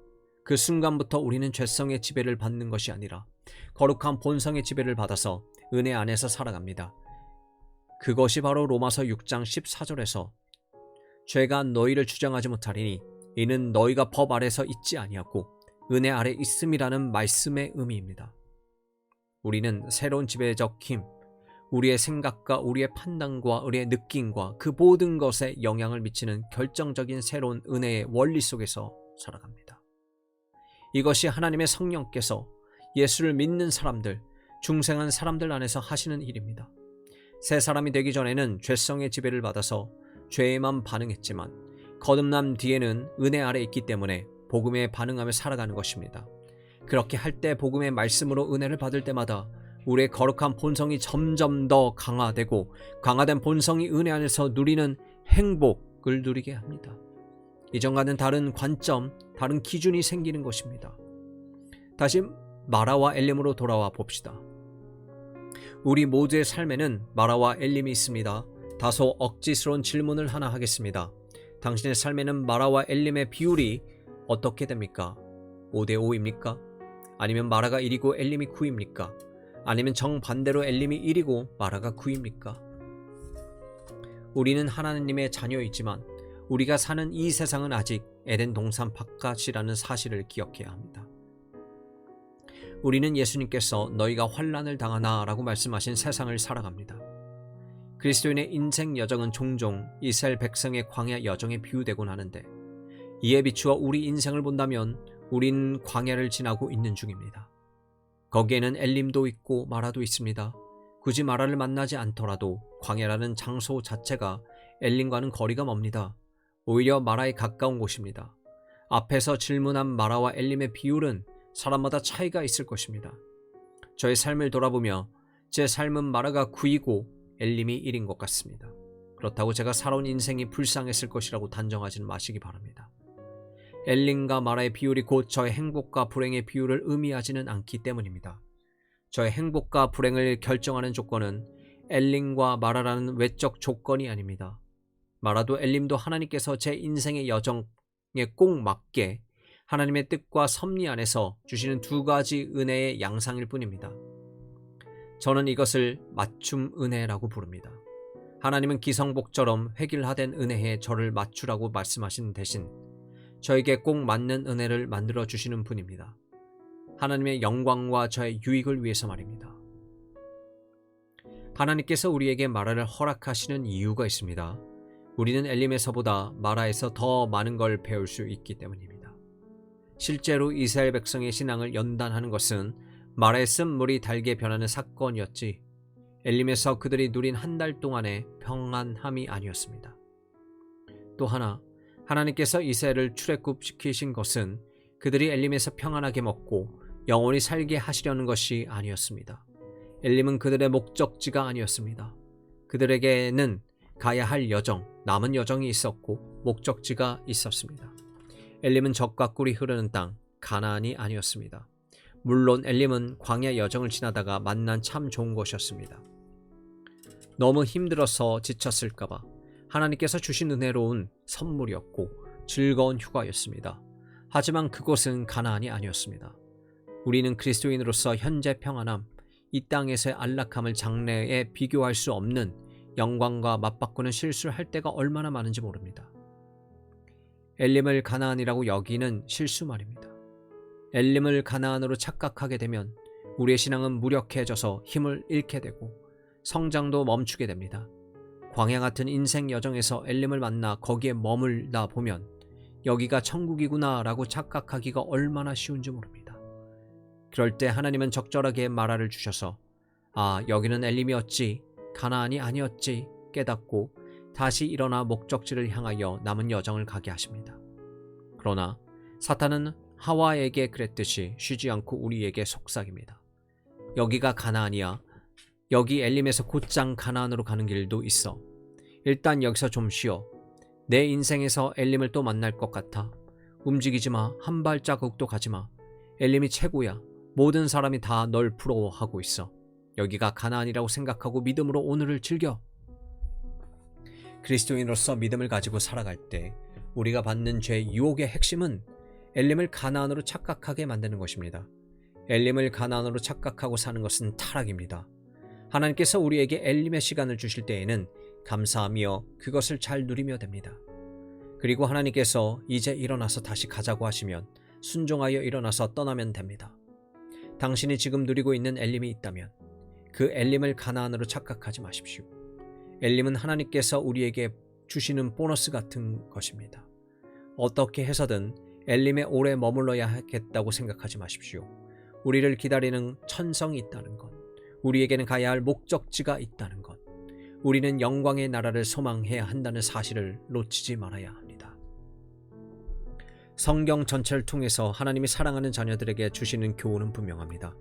그 순간부터 우리는 죄성의 지배를 받는 것이 아니라 거룩한 본성의 지배를 받아서 은혜 안에서 살아갑니다. 그것이 바로 로마서 6장 14절에서 죄가 너희를 주장하지 못하리니 이는 너희가 법 아래서 있지 아니하고 은혜 아래 있음이라는 말씀의 의미입니다. 우리는 새로운 지배적 힘, 우리의 생각과 우리의 판단과 우리의 느낌과 그 모든 것에 영향을 미치는 결정적인 새로운 은혜의 원리 속에서 살아갑니다. 이것이 하나님의 성령께서 예수를 믿는 사람들, 중생한 사람들 안에서 하시는 일입니다. 새 사람이 되기 전에는 죄성의 지배를 받아서 죄에만 반응했지만 거듭남 뒤에는 은혜 아래 있기 때문에 복음에 반응하며 살아가는 것입니다. 그렇게 할 때 복음의 말씀으로 은혜를 받을 때마다 우리의 거룩한 본성이 점점 더 강화되고 강화된 본성이 은혜 안에서 누리는 행복을 누리게 합니다. 이전과는 다른 관점, 다른 기준이 생기는 것입니다. 다시 마라와 엘림으로 돌아와 봅시다. 우리 모두의 삶에는 마라와 엘림이 있습니다. 다소 억지스러운 질문을 하나 하겠습니다. 당신의 삶에는 마라와 엘림의 비율이 어떻게 됩니까? 5대5입니까? 아니면 마라가 1이고 엘림이 9입니까? 아니면 정반대로 엘림이 1이고 마라가 9입니까? 우리는 하나님의 자녀이지만 우리가 사는 이 세상은 아직 에덴 동산 바깥이라는 사실을 기억해야 합니다. 우리는 예수님께서 너희가 환난을 당하나 라고 말씀하신 세상을 살아갑니다. 그리스도인의 인생 여정은 종종 이스라엘 백성의 광야 여정에 비유되곤 하는데 이에 비추어 우리 인생을 본다면 우린 광야를 지나고 있는 중입니다. 거기에는 엘림도 있고 마라도 있습니다. 굳이 마라를 만나지 않더라도 광야라는 장소 자체가 엘림과는 거리가 멉니다. 오히려 마라에 가까운 곳입니다. 앞에서 질문한 마라와 엘림의 비율은 사람마다 차이가 있을 것입니다. 저의 삶을 돌아보며 제 삶은 마라가 9이고 엘림이 1인 것 같습니다. 그렇다고 제가 살아온 인생이 불쌍했을 것이라고 단정하지는 마시기 바랍니다. 엘림과 마라의 비율이 곧 저의 행복과 불행의 비율을 의미하지는 않기 때문입니다. 저의 행복과 불행을 결정하는 조건은 엘림과 마라라는 외적 조건이 아닙니다. 마라도 엘림도 하나님께서 제 인생의 여정에 꼭 맞게 하나님의 뜻과 섭리 안에서 주시는 두 가지 은혜의 양상일 뿐입니다. 저는 이것을 맞춤 은혜라고 부릅니다. 하나님은 기성복처럼 획일화된 은혜에 저를 맞추라고 말씀하신 대신 저에게 꼭 맞는 은혜를 만들어 주시는 분입니다. 하나님의 영광과 저의 유익을 위해서 말입니다. 하나님께서 우리에게 마라를 허락하시는 이유가 있습니다. 우리는 엘림에서보다 마라에서 더 많은 걸 배울 수 있기 때문입니다. 실제로 이스라엘 백성의 신앙을 연단하는 것은 마라에 쓴 물이 달게 변하는 사건이었지 엘림에서 그들이 누린 한 달 동안의 평안함이 아니었습니다. 또 하나, 하나님께서 이스라엘을 출애굽시키신 것은 그들이 엘림에서 평안하게 먹고 영원히 살게 하시려는 것이 아니었습니다. 엘림은 그들의 목적지가 아니었습니다. 그들에게는 가야 할 여정, 남은 여정이 있었고 목적지가 있었습니다. 엘림은 젖과 꿀이 흐르는 땅, 가나안이 아니었습니다. 물론 엘림은 광야 여정을 지나다가 만난 참 좋은 것이었습니다. 너무 힘들어서 지쳤을까봐 하나님께서 주신 은혜로운 선물이었고 즐거운 휴가였습니다. 하지만 그곳은 가나안이 아니었습니다. 우리는 그리스도인으로서 현재 평안함, 이 땅에서의 안락함을 장래에 비교할 수 없는 영광과 맞바꾸는 실수를 할 때가 얼마나 많은지 모릅니다. 엘림을 가나안이라고 여기는 실수 말입니다. 엘림을 가나안으로 착각하게 되면 우리의 신앙은 무력해져서 힘을 잃게 되고 성장도 멈추게 됩니다. 광야 같은 인생 여정에서 엘림을 만나 거기에 머물다 보면 여기가 천국이구나 라고 착각하기가 얼마나 쉬운지 모릅니다. 그럴 때 하나님은 적절하게 마라를 주셔서 여기는 엘림이었지 가나안이 아니었지 깨닫고 다시 일어나 목적지를 향하여 남은 여정을 가게 하십니다. 그러나 사탄은 하와에게 그랬듯이 쉬지 않고 우리에게 속삭입니다. 여기가 가나안이야. 여기 엘림에서 곧장 가나안으로 가는 길도 있어. 일단 여기서 좀 쉬어. 내 인생에서 엘림을 또 만날 것 같아. 움직이지 마. 한 발자국도 가지 마. 엘림이 최고야. 모든 사람이 다 널 부러워하고 있어. 여기가 가나안이라고 생각하고 믿음으로 오늘을 즐겨. 그리스도인으로서 믿음을 가지고 살아갈 때 우리가 받는 죄의 유혹의 핵심은 엘림을 가나안으로 착각하게 만드는 것입니다. 엘림을 가나안으로 착각하고 사는 것은 타락입니다. 하나님께서 우리에게 엘림의 시간을 주실 때에는 감사하며 그것을 잘 누리며 됩니다. 그리고 하나님께서 이제 일어나서 다시 가자고 하시면 순종하여 일어나서 떠나면 됩니다. 당신이 지금 누리고 있는 엘림이 있다면 그 엘림을 가나안으로 착각하지 마십시오. 엘림은 하나님께서 우리에게 주시는 보너스 같은 것입니다. 어떻게 해서든 엘림에 오래 머물러야 하겠다고 생각하지 마십시오. 우리를 기다리는 천성이 있다는 것, 우리에게는 가야 할 목적지가 있다는 것, 우리는 영광의 나라를 소망해야 한다는 사실을 놓치지 말아야 합니다. 성경 전체를 통해서 하나님이 사랑하는 자녀들에게 주시는 교훈은 분명합니다.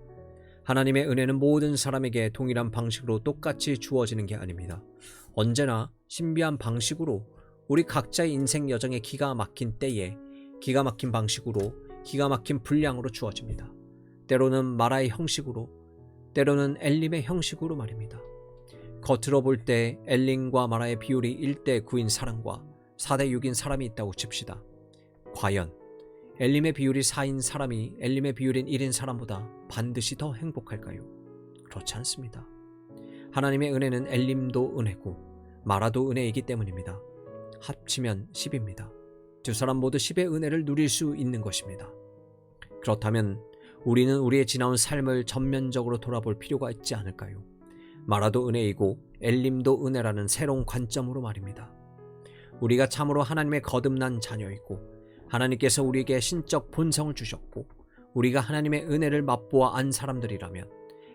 하나님의 은혜는 모든 사람에게 동일한 방식으로 똑같이 주어지는 게 아닙니다. 언제나 신비한 방식으로 우리 각자의 인생 여정에 기가 막힌 때에 기가 막힌 방식으로 기가 막힌 분량으로 주어집니다. 때로는 마라의 형식으로, 때로는 엘림의 형식으로 말입니다. 겉으로 볼 때 엘림과 마라의 비율이 1대 9인 사람과 4대 6인 사람이 있다고 칩시다. 과연 엘림의 비율이 4인 사람이 엘림의 비율인 1인 사람보다 반드시 더 행복할까요? 그렇지 않습니다. 하나님의 은혜는 엘림도 은혜고 마라도 은혜이기 때문입니다. 합치면 10입니다. 두 사람 모두 10의 은혜를 누릴 수 있는 것입니다. 그렇다면 우리는 우리의 지나온 삶을 전면적으로 돌아볼 필요가 있지 않을까요? 마라도 은혜이고 엘림도 은혜라는 새로운 관점으로 말입니다. 우리가 참으로 하나님의 거듭난 자녀이고 하나님께서 우리에게 신적 본성을 주셨고 우리가 하나님의 은혜를 맛보아 안 사람들이라면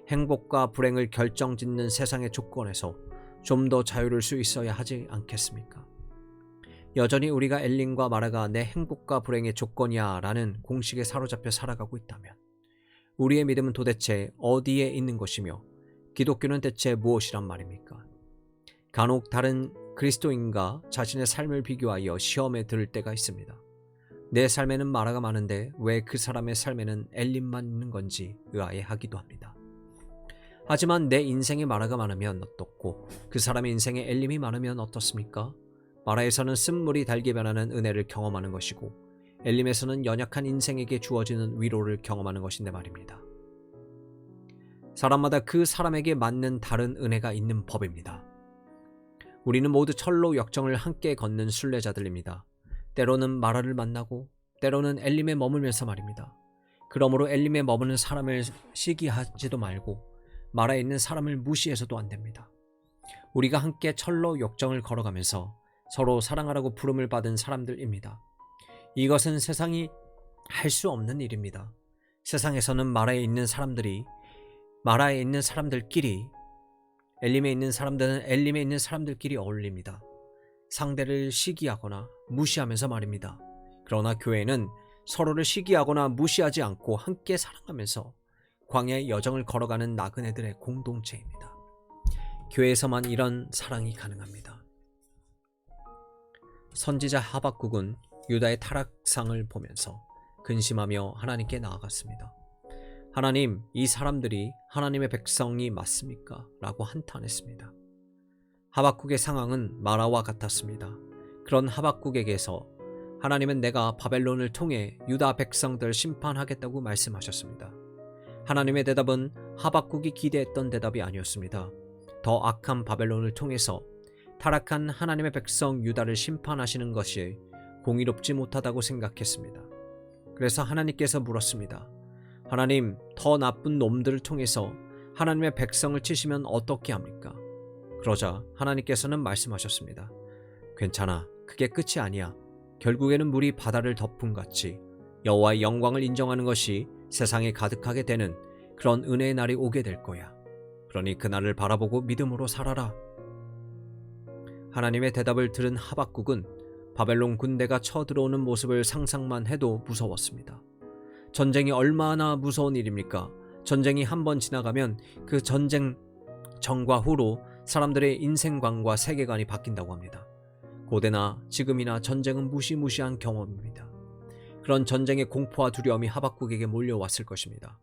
행복과 불행을 결정짓는 세상의 조건에서 좀 더 자유로울 수 있어야 하지 않겠습니까? 여전히 우리가 엘림과 마라가 내 행복과 불행의 조건이야 라는 공식에 사로잡혀 살아가고 있다면 우리의 믿음은 도대체 어디에 있는 것이며 기독교는 대체 무엇이란 말입니까? 간혹 다른 그리스도인과 자신의 삶을 비교하여 시험에 들을 때가 있습니다. 내 삶에는 마라가 많은데 왜 그 사람의 삶에는 엘림만 있는 건지 의아해하기도 합니다. 하지만 내 인생에 마라가 많으면 어떻고 그 사람의 인생에 엘림이 많으면 어떻습니까? 마라에서는 쓴물이 달게 변하는 은혜를 경험하는 것이고 엘림에서는 연약한 인생에게 주어지는 위로를 경험하는 것인데 말입니다. 사람마다 그 사람에게 맞는 다른 은혜가 있는 법입니다. 우리는 모두 철로 역정을 함께 걷는 순례자들입니다. 때로는 마라를 만나고 때로는 엘림에 머물면서 말입니다. 그러므로 엘림에 머무는 사람을 시기하지도 말고 마라에 있는 사람을 무시해서도 안 됩니다. 우리가 함께 철로 역정을 걸어가면서 서로 사랑하라고 부름을 받은 사람들입니다. 이것은 세상이 할 수 없는 일입니다. 세상에서는 마라에 있는 사람들끼리 엘림에 있는 사람들은 엘림에 있는 사람들끼리 어울립니다. 상대를 시기하거나 무시하면서 말입니다. 그러나 교회는 서로를 시기하거나 무시하지 않고 함께 사랑하면서 광야의 여정을 걸어가는 나그네들의 공동체입니다. 교회에서만 이런 사랑이 가능합니다. 선지자 하박국은 유다의 타락상을 보면서 근심하며 하나님께 나아갔습니다. 하나님, 이 사람들이 하나님의 백성이 맞습니까? 라고 한탄했습니다. 하박국의 상황은 마라와 같았습니다. 그런 하박국에게서 하나님은 내가 바벨론을 통해 유다 백성들 심판하겠다고 말씀하셨습니다. 하나님의 대답은 하박국이 기대했던 대답이 아니었습니다. 더 악한 바벨론을 통해서 타락한 하나님의 백성 유다를 심판하시는 것이 공의롭지 못하다고 생각했습니다. 그래서 하나님께서 물었습니다. 하나님, 더 나쁜 놈들을 통해서 하나님의 백성을 치시면 어떻게 합니까? 그러자 하나님께서는 말씀하셨습니다. 괜찮아, 그게 끝이 아니야. 결국에는 물이 바다를 덮은 같이 여호와의 영광을 인정하는 것이 세상에 가득하게 되는 그런 은혜의 날이 오게 될 거야. 그러니 그날을 바라보고 믿음으로 살아라. 하나님의 대답을 들은 하박국은 바벨론 군대가 쳐들어오는 모습을 상상만 해도 무서웠습니다. 전쟁이 얼마나 무서운 일입니까? 전쟁이 한번 지나가면 그 전쟁 전과 후로 사람들의 인생관과 세계관이 바뀐다고 합니다. 고대나 지금이나 전쟁은 무시무시한 경험입니다. 그런 전쟁의 공포와 두려움이 하박국에게 몰려왔을 것입니다.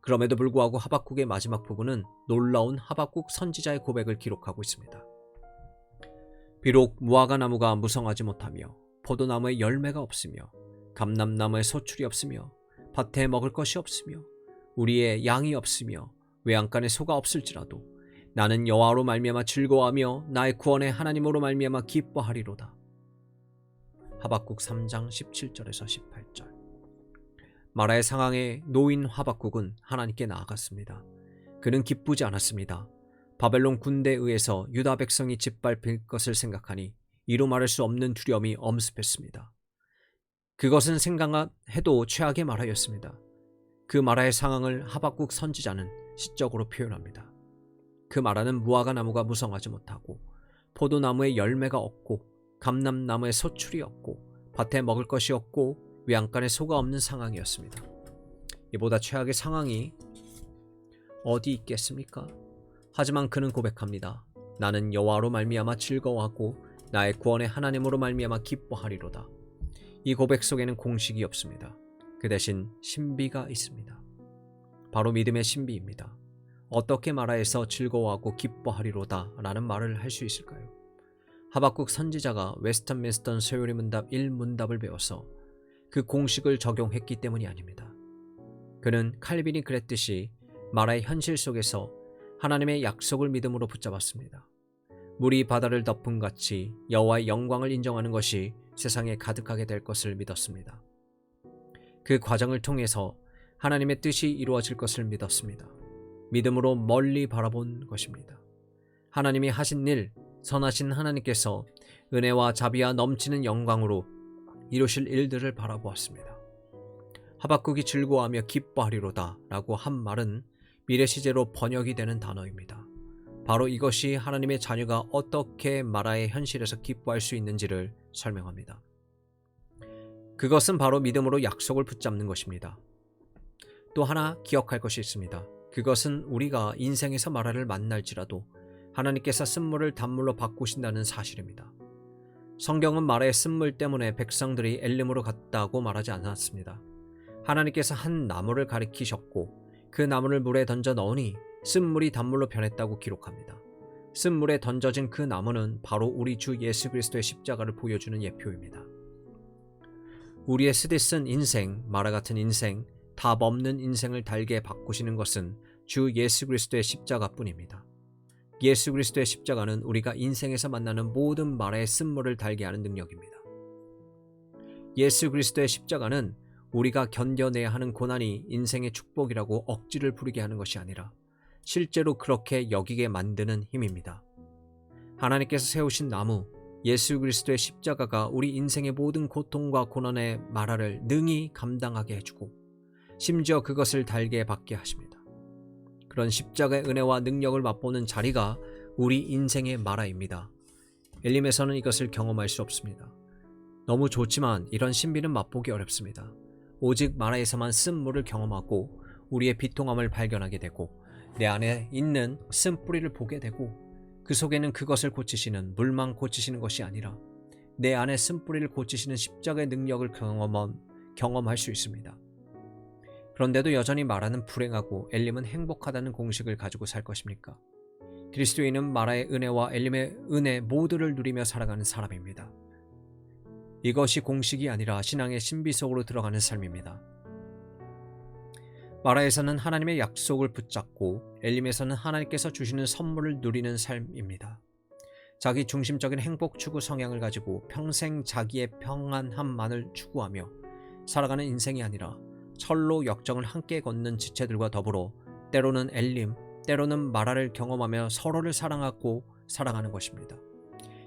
그럼에도 불구하고 하박국의 마지막 부분은 놀라운 하박국 선지자의 고백을 기록하고 있습니다. 비록 무화과 나무가 무성하지 못하며 포도나무에 열매가 없으며 감람나무에 소출이 없으며 밭에 먹을 것이 없으며 우리의 양이 없으며 외양간에 소가 없을지라도 나는 여호와로 말미암아 즐거워하며 나의 구원의 하나님으로 말미암아 기뻐하리로다. 하박국 3장 17절에서 18절. 마라의 상황에 놓인 하박국은 하나님께 나아갔습니다. 그는 기쁘지 않았습니다. 바벨론 군대에 의해서 유다 백성이 짓밟힐 것을 생각하니 이루 말할 수 없는 두려움이 엄습했습니다. 그것은 생각해도 최악의 마라였습니다. 그 마라의 상황을 하박국 선지자는 시적으로 표현합니다. 그 마라는 무화과 나무가 무성하지 못하고 포도나무에 열매가 없고 감람나무에 소출이 없고 밭에 먹을 것이 없고 외양간에 소가 없는 상황이었습니다. 이보다 최악의 상황이 어디 있겠습니까? 하지만 그는 고백합니다. 나는 여호와로 말미암아 즐거워하고 나의 구원의 하나님으로 말미암아 기뻐하리로다. 이 고백 속에는 공식이 없습니다. 그 대신 신비가 있습니다. 바로 믿음의 신비입니다. 어떻게 마라에서 즐거워하고 기뻐하리로다 라는 말을 할 수 있을까요? 하박국 선지자가 웨스턴민스턴 소요리 문답 1문답을 배워서 그 공식을 적용했기 때문이 아닙니다. 그는 칼빈이 그랬듯이 마라의 현실 속에서 하나님의 약속을 믿음으로 붙잡았습니다. 물이 바다를 덮은 같이 여호와의 영광을 인정하는 것이 세상에 가득하게 될 것을 믿었습니다. 그 과정을 통해서 하나님의 뜻이 이루어질 것을 믿었습니다. 믿음으로 멀리 바라본 것입니다. 하나님이 하신 일, 선하신 하나님께서 은혜와 자비와 넘치는 영광으로 이루실 일들을 바라보았습니다. 하박국이 즐거워하며 기뻐하리로다 라고 한 말은 미래 시제로 번역이 되는 단어입니다. 바로 이것이 하나님의 자녀가 어떻게 마라의 현실에서 기뻐할 수 있는지를 설명합니다. 그것은 바로 믿음으로 약속을 붙잡는 것입니다. 또 하나 기억할 것이 있습니다. 그것은 우리가 인생에서 마라를 만날지라도 하나님께서 쓴물을 단물로 바꾸신다는 사실입니다. 성경은 마라의 쓴물 때문에 백성들이 엘림으로 갔다고 말하지 않았습니다. 하나님께서 한 나무를 가리키셨고 그 나무를 물에 던져 넣으니 쓴물이 단물로 변했다고 기록합니다. 쓴물에 던져진 그 나무는 바로 우리 주 예수 그리스도의 십자가를 보여주는 예표입니다. 우리의 쓰디 쓴 인생, 마라 같은 인생, 답 없는 인생을 달게 바꾸시는 것은 주 예수 그리스도의 십자가뿐입니다. 예수 그리스도의 십자가는 우리가 인생에서 만나는 모든 마라의 쓴물을 달게 하는 능력입니다. 예수 그리스도의 십자가는 우리가 견뎌내야 하는 고난이 인생의 축복이라고 억지를 부리게 하는 것이 아니라 실제로 그렇게 여기게 만드는 힘입니다. 하나님께서 세우신 나무, 예수 그리스도의 십자가가 우리 인생의 모든 고통과 고난의 마라를 능히 감당하게 해주고 심지어 그것을 달게 받게 하십니다. 그런 십자가의 은혜와 능력을 맛보는 자리가 우리 인생의 마라입니다. 엘림에서는 이것을 경험할 수 없습니다. 너무 좋지만 이런 신비는 맛보기 어렵습니다. 오직 마라에서만 쓴물을 경험하고 우리의 비통함을 발견하게 되고 내 안에 있는 쓴뿌리를 보게 되고 그 속에는 그것을 고치시는 물만 고치시는 것이 아니라 내 안에 쓴뿌리를 고치시는 십자가의 능력을 경험할 수 있습니다. 그런데도 여전히 마라는 불행하고 엘림은 행복하다는 공식을 가지고 살 것입니까? 그리스도인은 마라의 은혜와 엘림의 은혜 모두를 누리며 살아가는 사람입니다. 이것이 공식이 아니라 신앙의 신비 속으로 들어가는 삶입니다. 마라에서는 하나님의 약속을 붙잡고 엘림에서는 하나님께서 주시는 선물을 누리는 삶입니다. 자기 중심적인 행복 추구 성향을 가지고 평생 자기의 평안함만을 추구하며 살아가는 인생이 아니라 철로 역정을 함께 걷는 지체들과 더불어 때로는 엘림, 때로는 마라를 경험하며 서로를 사랑하고 살아가는 것입니다.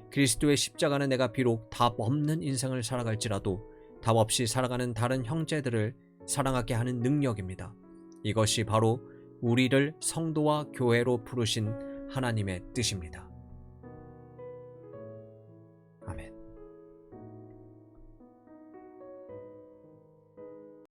그리스도의 십자가는 내가 비록 답 없는 인생을 살아갈지라도 답 없이 살아가는 다른 형제들을 사랑하게 하는 능력입니다. 이것이 바로 우리를 성도와 교회로 부르신 하나님의 뜻입니다.